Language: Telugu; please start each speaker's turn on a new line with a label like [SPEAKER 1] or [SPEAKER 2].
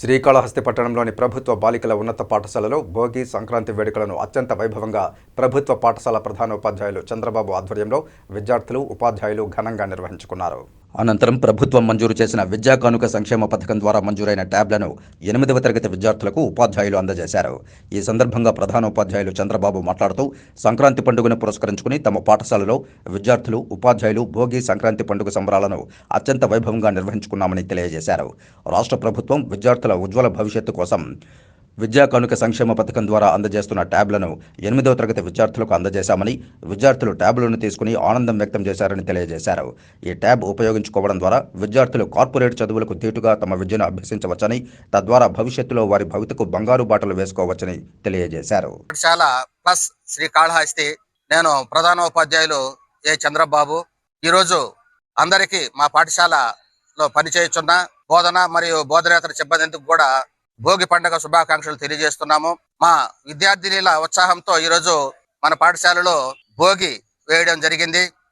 [SPEAKER 1] శ్రీకాళహస్తి పట్టణంలోని ప్రభుత్వ బాలికల ఉన్నత పాఠశాలలో భోగి సంక్రాంతి వేడుకలను అత్యంత వైభవంగా ప్రభుత్వ పాఠశాల ప్రధానోపాధ్యాయులు చంద్రబాబు ఆధ్వర్యంలో విద్యార్థులు ఉపాధ్యాయులు ఘనంగా నిర్వహించుకున్నారు. అనంతరం ప్రభుత్వం మంజూరు చేసిన విద్యా కానుక సంక్షేమ పథకం ద్వారా మంజూరైన ట్యాబ్లను 8వ తరగతి విద్యార్థులకు ఉపాధ్యాయులు అందజేశారు. ఈ సందర్భంగా ప్రధానోపాధ్యాయులు చంద్రబాబు మాట్లాడుతూ సంక్రాంతి పండుగను పురస్కరించుకుని తమ పాఠశాలలో విద్యార్థులు ఉపాధ్యాయులు భోగి సంక్రాంతి పండుగ సంబరాలను అత్యంత వైభవంగా నిర్వహించుకున్నామని తెలియజేశారు. రాష్ట్ర ప్రభుత్వం విద్యార్థుల ఉజ్వల భవిష్యత్తు కోసం విద్యా కానుక సంక్షేమ పథకం ద్వారా అందజేస్తున్న ట్యాబ్లను 8వ తరగతి విద్యార్థులకు అందజేశామని, విద్యార్థులు ట్యాబ్లను తీసుకుని ఆనందం వ్యక్తం చేశారని తెలియజేశారు. ఈ ట్యాబ్ ఉపయోగించుకోవడం ద్వారా విద్యార్థులు కార్పొరేట్ చదువులకు ధీటుగా తమ విద్యను అభ్యసించవచ్చని, తద్వారా భవిష్యత్తులో వారి భవితకు బంగారు బాటలు వేసుకోవచ్చని తెలియజేశారు.
[SPEAKER 2] పాఠశాల ప్లస్ శ్రీకాళహస్తి. నేను ప్రధానోపాధ్యాయులు ఏ చంద్రబాబు. ఈరోజు అందరికీ మా పాఠశాలలో పనిచేయుచున్న బోధన మరియు బోధనేతర సిబ్బందికి కూడా భోగి పండుగ శుభాకాంక్షలు తెలియజేస్తున్నాము. మా విద్యార్థినిల ఉత్సాహంతో ఈరోజు మన పాఠశాలలో భోగి వేయడం జరిగింది.